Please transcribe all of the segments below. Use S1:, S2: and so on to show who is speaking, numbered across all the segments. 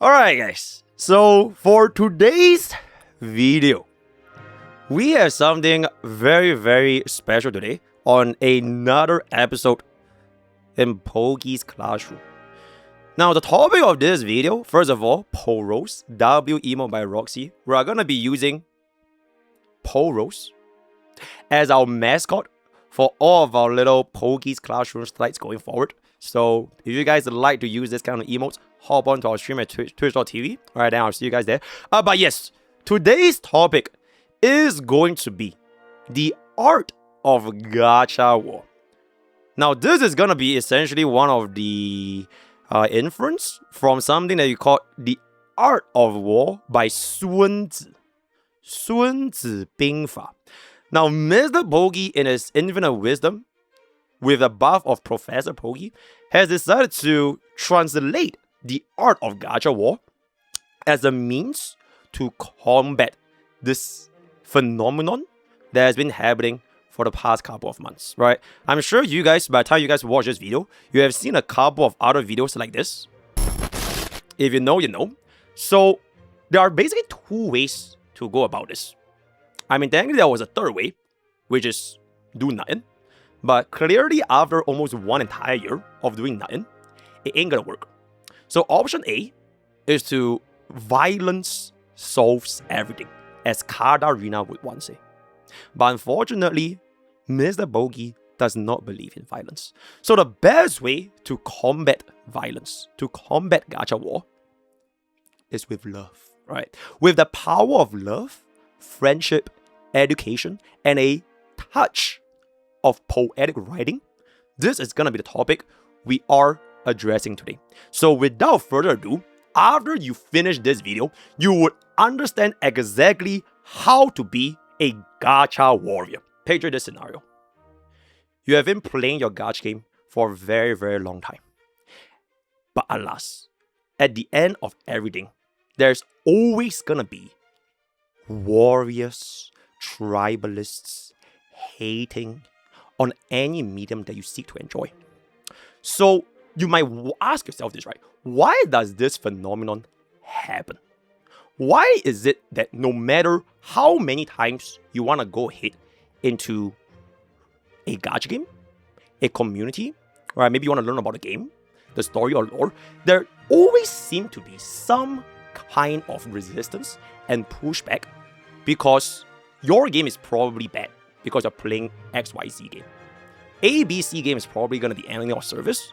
S1: Alright guys, so for today's video, we have something very special today on another episode in Pokke's Classroom. Now the topic of this video, first of all, Poros, W emote by Roxy. We are gonna be using Poros as our mascot for all of our little Pokke's Classroom slides going forward. So if you guys like to use this kind of emotes, hop on to our stream at twitch.tv. Alright, then I'll see you guys there. But yes, today's topic is going to be the Art of Gacha War. Now this is gonna be essentially one of the inference from something that you call the Art of War by Sun Tzu. Sun Tzu Bing Fa. Now MrPokke, in his infinite wisdom, with the buff of Professor Pokke, has decided to translate the Art of Gacha War as a means to combat this phenomenon that has been happening for the past couple of months, right? I'm sure you guys, by the time you guys watch this video, you have seen a couple of other videos like this. If you know, you know. So there are basically two ways to go about this. I mean, technically there was a third way, which is do nothing. But clearly, after almost one entire year of doing nothing, it ain't gonna work. So option A is to violence solves everything, as Katarina would once say. But unfortunately, MrPokke does not believe in violence. So the best way to combat violence, to combat Gacha War, is with love, right? With the power of love, friendship, education, and a touch of poetic writing, this is gonna be the topic we are addressing today. So without further ado, after you finish this video, you would understand exactly how to be a gacha warrior. Picture this scenario. You have been playing your gacha game for a very long time. But alas, at the end of everything, there's always gonna be warriors, tribalists, hating on any medium that you seek to enjoy. So you might ask yourself this, right? Why does this phenomenon happen? Why is it that no matter how many times you want to go ahead into a gacha game, a community, or maybe you want to learn about the game, the story or lore, there always seem to be some kind of resistance and pushback because your game is probably bad because you're playing XYZ game. ABC game is probably going to be ending of service.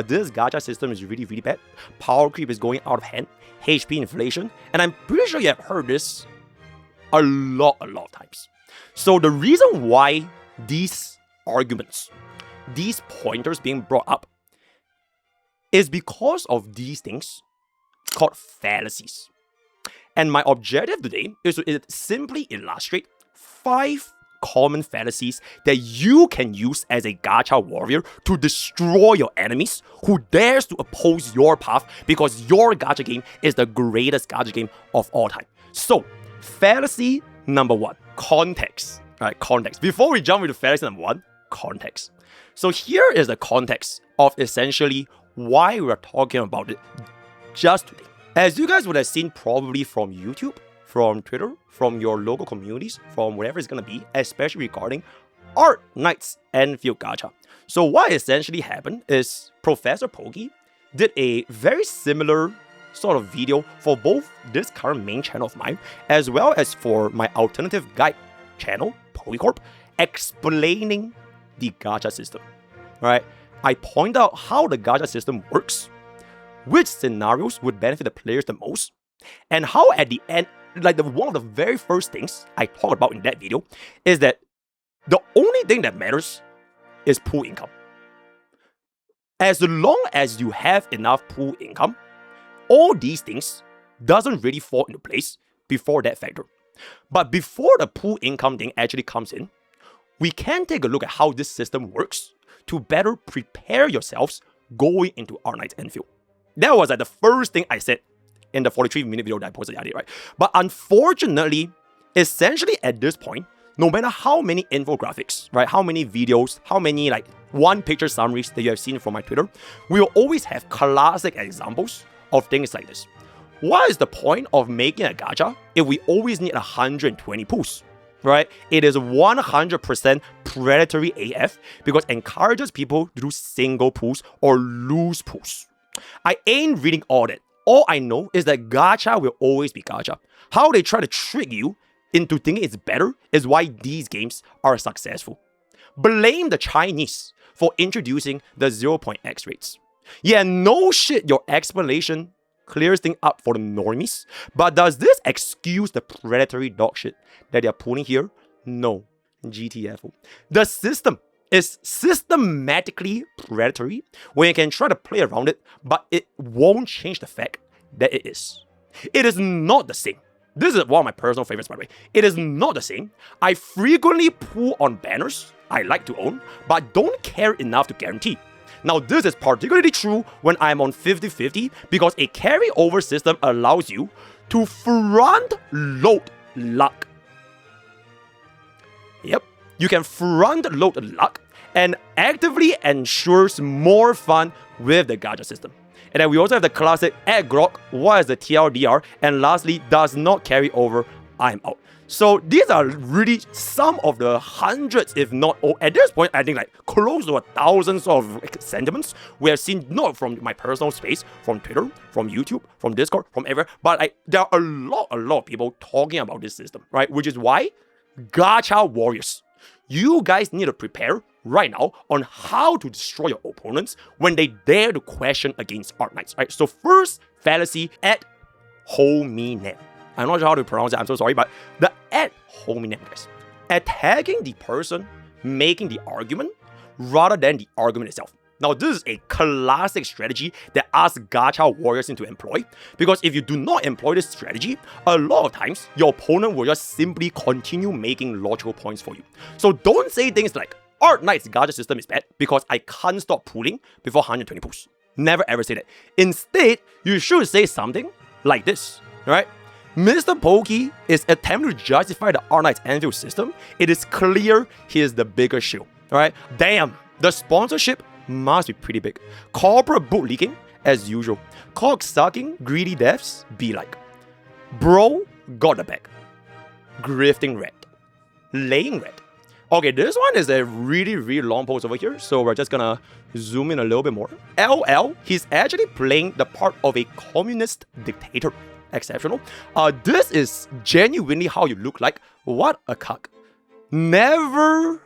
S1: This gacha system is really bad. Power creep is going out of hand. HP inflation. And I'm pretty sure you have heard this a lot of times. So the reason why these arguments, these pointers being brought up, is because of these things called fallacies. And my objective today is to simply illustrate 5 common fallacies that you can use as a gacha warrior to destroy your enemies who dares to oppose your path because your gacha game is the greatest gacha game of all time. So, fallacy number 1, context. Alright, context. Before we jump into fallacy number 1, context. So here is the context of essentially why we're talking about it just today. As you guys would have seen probably from YouTube, from Twitter, from your local communities, from whatever it's gonna be, especially regarding Art Knights Enfield Gacha. So what essentially happened is Professor Pokke did a very similar sort of video for both this current main channel of mine, as well as for my alternative guide channel, Pokecorp, explaining the gacha system. Right? I point out how the gacha system works, which scenarios would benefit the players the most, and how at the end, one of the very first things I talked about in that video is that the only thing that matters is pool income. As long as you have enough pool income, all these things doesn't really fall into place before that factor. But before the pool income thing actually comes in, we can take a look at how this system works to better prepare yourselves going into Art Knights Enfield. That was the first thing I said in the 43-minute video that I posted yesterday, right? But unfortunately, essentially at this point, no matter how many infographics, right, how many videos, how many one-picture summaries that you have seen from my Twitter, we will always have classic examples of things like this. what is the point of making a gacha if we always need 120 pulls? Right? It is 100% predatory AF because it encourages people to do single pulls or lose pulls. I ain't reading all that. All I know is that gacha will always be gacha. How they try to trick you into thinking it's better is why these games are successful. Blame the Chinese for introducing the 0.x rates. Yeah, no shit, your explanation clears things up for the normies, but does this excuse the predatory dog shit that they're pulling here? No. GTFO. The system is systematically predatory when you can try to play around it, but it won't change the fact that it is. It is not the same. This is one of my personal favorites, by the way. It is not the same. I frequently pull on banners I like to own, but don't care enough to guarantee. Now, this is particularly true when I'm on 50-50 because a carryover system allows you to front load luck. Yep, you can front load luck and actively ensures more fun with the gacha system. And then we also have the classic at Grok, what is the TLDR, and lastly, does not carry over, I'm out. So these are really some of the hundreds, if not, at this point, I think like close to 1,000 sort of sentiments we have seen, not from my personal space, from Twitter, from YouTube, from Discord, from everywhere, but there are a lot of people talking about this system, right? Which is why, Gacha Warriors, you guys need to prepare right now on how to destroy your opponents when they dare to question against Art Knights, right? So first, Fallacy at hominem. I'm not sure how to pronounce it, I'm so sorry, but the ad hominem, guys. Attacking the person making the argument rather than the argument itself. Now, this is a classic strategy that us gacha warriors need to employ, because if you do not employ this strategy, a lot of times, your opponent will just simply continue making logical points for you. So don't say things like, Art Knight's gacha system is bad because I can't stop pulling before 120 pulls. Never ever say that. Instead, you should say something like this, right? MrPokke is attempting to justify the Art Knight's Anvil system. It is clear he is the bigger shield, alright? Damn, the sponsorship must be pretty big. Corporate boot leaking, as usual. Cock-sucking, greedy devs, be like. Bro, got the bag. Grifting red. Laying red. Okay, this one is a really long post over here, so we're just gonna zoom in a little bit more. LL, he's actually playing the part of a communist dictator. Exceptional. This is genuinely how you look like. What a cuck. Newer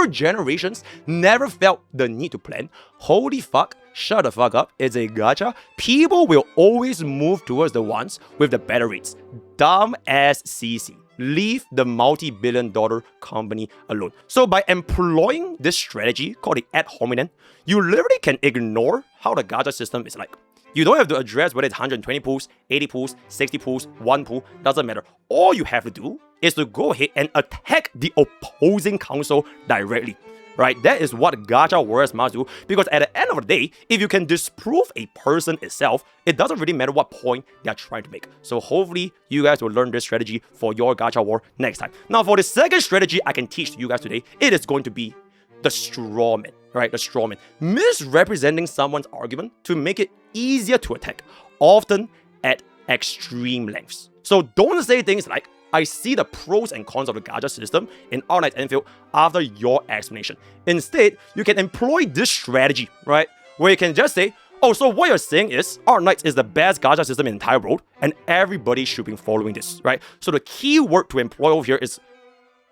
S1: generations never felt the need to plan. Holy fuck, shut the fuck up, it's a gacha. People will always move towards the ones with the better rates. Dumb ass CC. Leave the multi-billion-dollar company alone. So by employing this strategy called the ad hominem, you literally can ignore how the gacha system is like. You don't have to address whether it's 120 pulls, 80 pulls, 60 pulls, 1 pull, doesn't matter. All you have to do is to go ahead and attack the opposing council directly, right? That is what gacha warriors must do, because at the end of the day, if you can disprove a person itself, it doesn't really matter what point they're trying to make. So hopefully, you guys will learn this strategy for your gacha war next time. Now, for the second strategy I can teach you guys today, it is going to be the strawman, right? The strawman. Misrepresenting someone's argument to make it easier to attack, often at extreme lengths. So don't say things like, I see the pros and cons of the gacha system in Art Knight's Anvil after your explanation. Instead, you can employ this strategy, right? Where you can just say, oh, so what you're saying is Art Knights is the best gacha system in the entire world, and everybody should be following this, right? So the key word to employ over here is,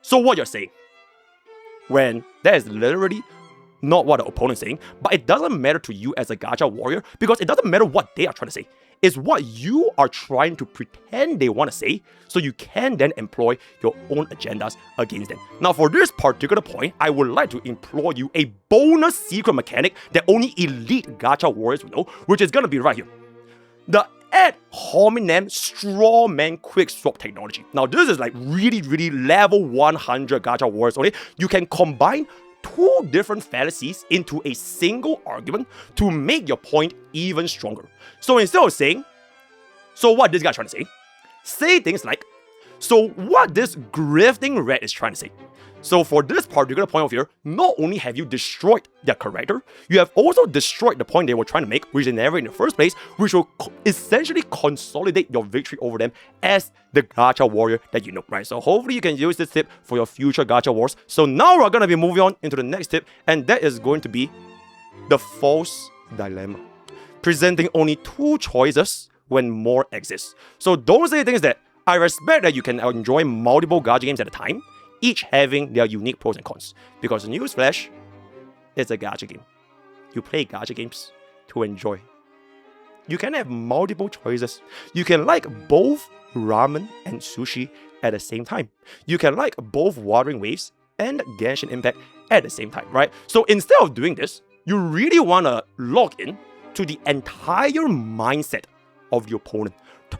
S1: so what you're saying. When that is literally not what the opponent is saying, but it doesn't matter to you as a gacha warrior, because it doesn't matter what they are trying to say. It's what you are trying to pretend they want to say, so you can then employ your own agendas against them. Now, for this particular point, I would like to implore you a bonus secret mechanic that only elite gacha warriors will know, which is going to be right here. The ad hominem strawman quick swap technology. Now, this is like really level 100 gacha warriors, okay? You can combine 2 different fallacies into a single argument to make your point even stronger. So instead of saying, so what this guy trying to say things like, so what this grifting red is trying to say. So for this particular point of view, not only have you destroyed their character, you have also destroyed the point they were trying to make, which they never in the first place, which will essentially consolidate your victory over them as the gacha warrior that you know, right? So hopefully you can use this tip for your future gacha wars. So now we're going to be moving on into the next tip, and that is going to be the false dilemma. Presenting only 2 choices when more exist. So don't say things that, I respect that you can enjoy multiple gacha games at a time, each having their unique pros and cons. Because newsflash, it's a gacha game. You play gacha games to enjoy. You can have multiple choices. You can like both ramen and sushi at the same time. You can like both Wuthering Waves and Genshin Impact at the same time, right? So instead of doing this, you really want to log in to the entire mindset of the opponent,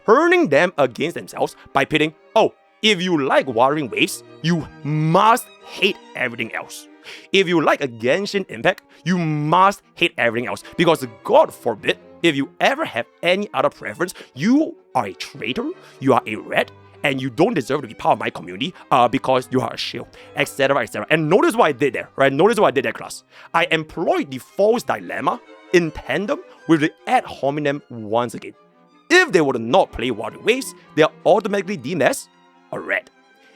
S1: turning them against themselves by pitting, oh, if you like Wuthering Waves, you must hate everything else. If you like a Genshin Impact, you must hate everything else. Because God forbid, if you ever have any other preference, you are a traitor, you are a rat, and you don't deserve to be part of my community because you are a shield, etc, etc. And notice what I did there, right? Notice what I did there, class. I employed the false dilemma in tandem with the ad hominem once again. If they were to not play Wuthering Waves, they are automatically deemed as a rat.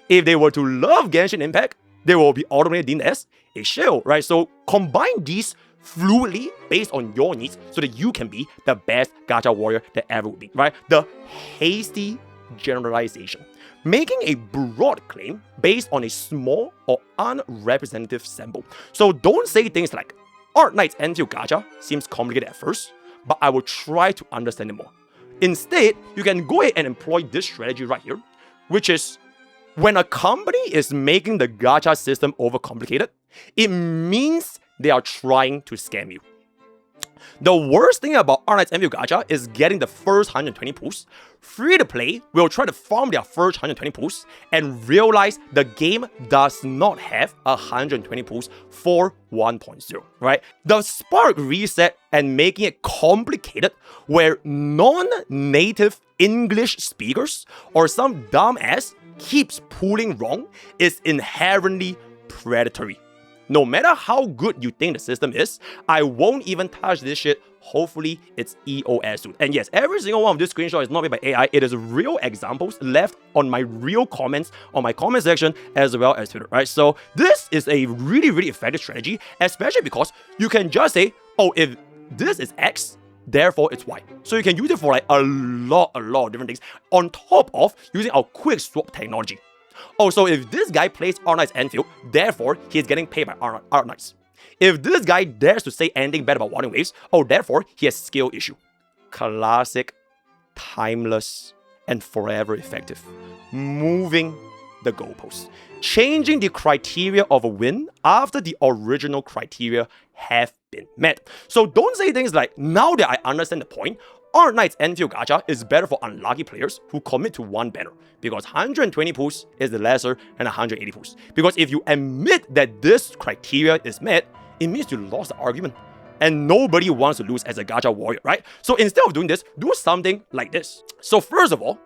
S1: If they were to love Genshin Impact, they will be automatically deemed as a shield, right? So combine these fluidly based on your needs so that you can be the best gacha warrior that ever will be, right? The hasty generalization. Making a broad claim based on a small or unrepresentative sample. So don't say things like, Art Knight's Enfield gacha seems complicated at first, but I will try to understand it more. Instead, you can go ahead and employ this strategy right here, which is when a company is making the gacha system overcomplicated, it means they are trying to scam you. The worst thing about Art Knight's Enfield gacha is getting the first 120 pulls. Free to play will try to farm their first 120 pulls and realize the game does not have 120 pulls for 1.0, right? The spark reset and making it complicated where non-native English speakers or some dumbass keeps pulling wrong is inherently predatory. No matter how good you think the system is, I won't even touch this shit. Hopefully, it's EOS soon. And yes, every single one of this screenshot is not made by AI. It is real examples left on my real comments on my comment section as well as Twitter, right? So this is a really, really effective strategy, especially because you can just say, oh, if this is X, therefore it's Y. So you can use it for like a lot of different things on top of using our quick swap technology. Oh, so if this guy plays Art Knight's Enfield, therefore He's getting paid by Art Knights. If this guy dares to say anything bad about Wuthering Waves, oh, therefore he has skill issue. Classic, timeless, and forever effective. Moving the goalposts. Changing the criteria of a win after the original criteria have been met. So don't say things like, now that I understand the point, Art Knight's Enfield gacha is better for unlucky players who commit to one banner because 120 pulls is the lesser than 180 pulls. Because if you admit that this criteria is met, it means you lost the argument. And nobody wants to lose as a gacha warrior, right? So instead of doing this, do something like this. So first of all,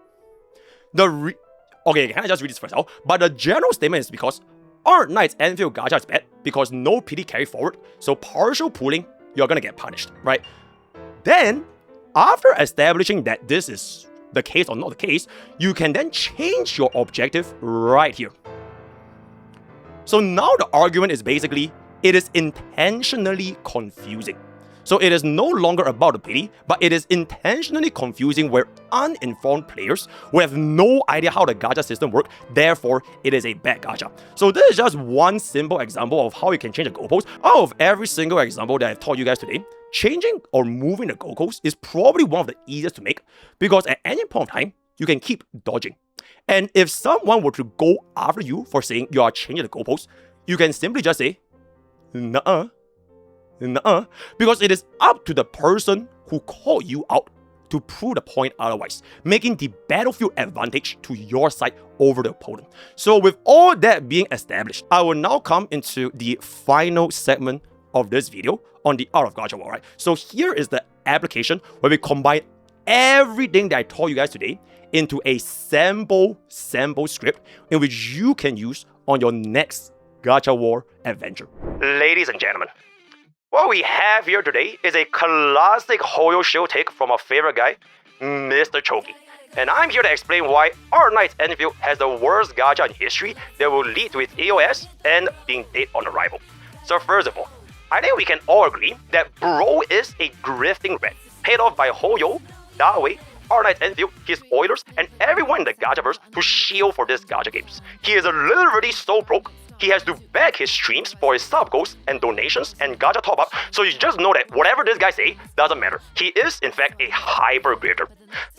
S1: okay, can I just read this first out? But the general statement is because Art Knight's Enfield gacha is bad because no PD carry forward, so partial pulling, you're gonna get punished, right? Then, after establishing that this is the case or not the case, you can then change your objective right here. So now the argument is basically, it is intentionally confusing. So it is no longer about the pity, but it is intentionally confusing where uninformed players who have no idea how the gacha system works, therefore it is a bad gacha. So this is just one simple example of how you can change the goalpost. Out of every single example that I've taught you guys today, changing or moving the goalpost is probably one of the easiest to make because at any point of time, you can keep dodging. And if someone were to go after you for saying you are changing the goalpost, you can simply just say, nuh-uh. Because it is up to the person who called you out to prove the point otherwise, making the battlefield advantage to your side over the opponent. So with all that being established, I will now come into the final segment of this video on the Art of Gacha War, right? So here is the application where we combine everything that I taught you guys today into a sample script in which you can use on your next Gacha War adventure. Ladies and gentlemen, what we have here today is a classic Hoyo show take from our favorite guy, MrPokke. And I'm here to explain why Art Knight's Enfield has the worst gacha in history that will lead to its AOS and being dead on arrival. So first of all, I think we can all agree that Bro is a grifting rat, paid off by Hoyo, Dawei, Art Knight's Enfield, his Oilers, and everyone in the gachaverse to shield for these gacha games. He is literally so broke, he has to beg his streams for his sub goals and donations and gacha top up, so you just know that whatever this guy say doesn't matter. He is in fact a hyper grifter.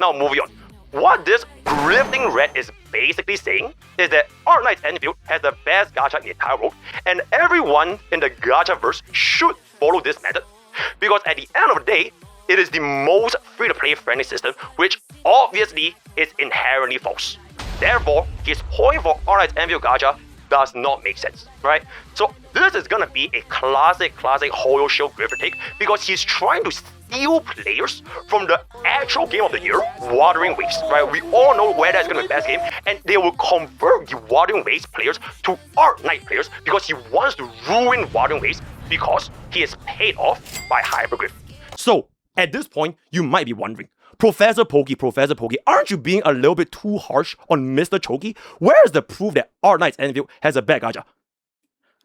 S1: Now moving on. What this grifting rat is basically saying is that Art Knight's Enfield has the best gacha in the entire world, and everyone in the gachaverse should follow this method, because at the end of the day, it is the most free-to-play friendly system, which obviously is inherently false. Therefore, his point for Art Knight's Enfield gacha does not make sense, right? So this is gonna be a classic Hoyo show grifter take, because he's trying to steal players from the actual game of the year, Wuthering Waves, right? We all know where that's gonna be the best game, and they will convert the Wuthering Waves players to Art Knight players because he wants to ruin Wuthering Waves because he is paid off by Hypergriff. So at this point, you might be wondering, Professor Pokke, aren't you being a little bit too harsh on MrPokke? Where is the proof that Art Knight's Enfield has a bad gacha?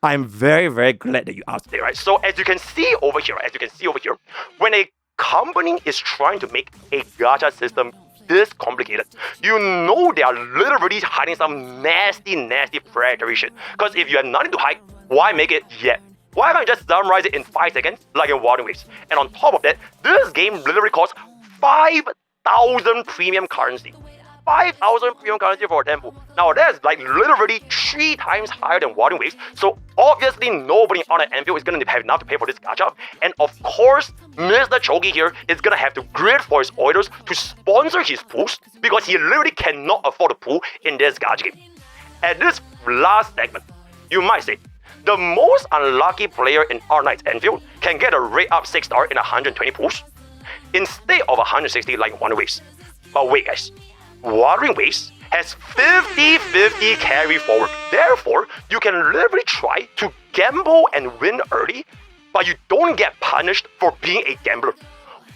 S1: I'm very glad that you asked it, right? So as you can see over here, when a company is trying to make a gacha system this complicated, you know they are literally hiding some nasty predatory shit. Because if you have nothing to hide, why make it yet? Why can't you just summarize it in 5 seconds like in Wuthering Waves? And on top of that, this game literally costs 5,000 premium currency. 5,000 premium currency for a temple. Now that's like literally 3 times higher than Wuthering Waves. So obviously nobody on an Enfield is gonna have enough to pay for this gacha. And of course, MrPokke here is gonna have to grid for his Oilers to sponsor his pools, because he literally cannot afford a pool in this gacha game. At this last segment, you might say, the most unlucky player in Art Knight's Enfield can get a rate up 6-star in 120 pools instead of 160 like Wuthering Waves. But wait guys, Wuthering Waves has 50-50 carry forward. Therefore, you can literally try to gamble and win early, but you don't get punished for being a gambler.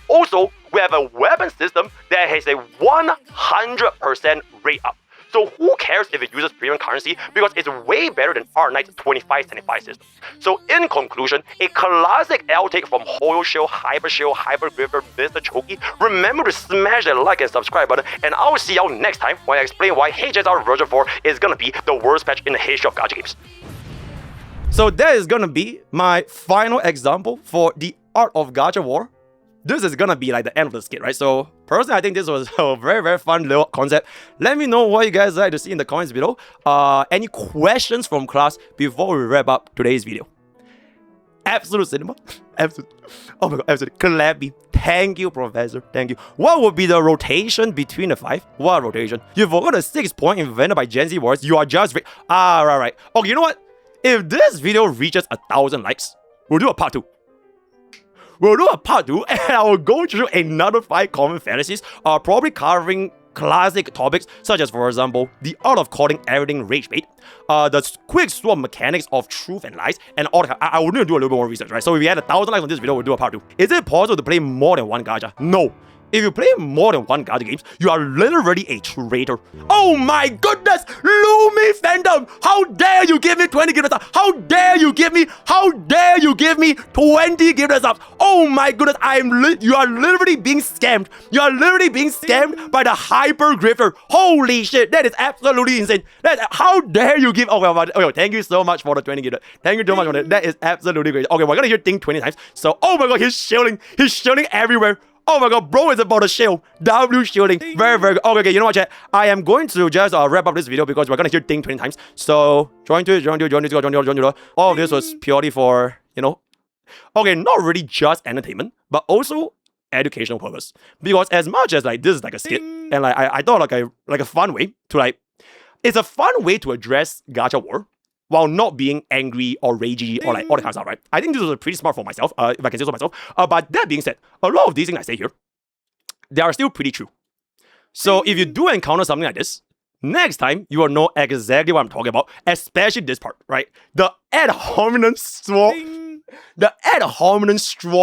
S1: Also, we have a weapon system that has a 100% rate up. So who cares if it uses premium currency, because it's way better than Art Knight's 25-75 system. So in conclusion, a classic L take from Hoyo Show, Hyper Grifter, MrPokke. Remember to smash that like and subscribe button, and I'll see y'all next time when I explain why HSR version 4 is gonna be the worst patch in the history of gacha games. So that is gonna be my final example for the Art of Gacha War. This is gonna be like the end of the skit, right? So personally, I think this was a very fun little concept. Let me know what you guys like to see in the comments below. Any questions from class before we wrap up today's video? Absolute cinema. Absolute. Oh my god, absolute. Clappy. Thank you, Professor. Thank you. What would be the rotation between the 5? What rotation? You forgot the 6-point invented by Gen Z Wars. You are just... right. Okay, you know what? If this video reaches 1,000 likes, we'll do a part 2. We'll do a part 2, and I will go through another 5 common fallacies, probably covering classic topics such as, for example, the art of calling everything rage bait, the quick swap mechanics of truth and lies, and all that. I will need to do a little bit more research, right? So if we had 1,000 likes on this video, we'll do a part 2. Is it possible to play more than one gacha? No. If you play more than one gacha games, you are literally a traitor. Oh my goodness! Lumi fandom! How dare you give me 20 gift subs? How dare you give me 20 gift subs? Oh my goodness, you are literally being scammed. You are literally being scammed by the hyper grifter. Holy shit, that is absolutely insane. How dare you give... Okay, thank you so much for the 20 gift. Thank you so much for that. That is absolutely great. Okay, we're gonna hear ding 20 times. So, oh my god, he's shielding. He's shielding everywhere. Oh my god, bro is about to shield. W shielding. Very good. Okay, you know what, chat? I am going to just wrap up this video because we're gonna hear ding 20 times. So, join to it. All of this was purely for, you know, okay, not really just entertainment, but also educational purpose. Because as much as like this is like a skit, and like I thought like a fun way to like, it's a fun way to address gacha war while not being angry or ragey or like all that kind of stuff, right? I think this was pretty smart for myself, if I can say so myself. But that being said, a lot of these things I say here, they are still pretty true. So if you do encounter something like this, Next time, you will know exactly what I'm talking about, especially this part, right? The ad hominem straw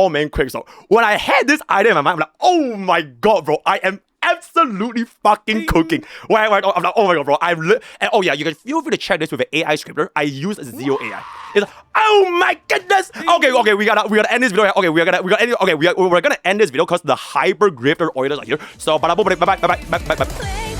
S1: man quick song. When I had this idea in my mind, I'm like, oh my god, bro, I am absolutely fucking cooking. I'm like, oh my god, bro, and oh yeah, you can feel free to check this with an AI scripter. I use Zero AI. It's like, oh my goodness. Okay, we gotta end this video. Okay, we're gonna end this video because the hyper grifter oilers are here. So bye bye.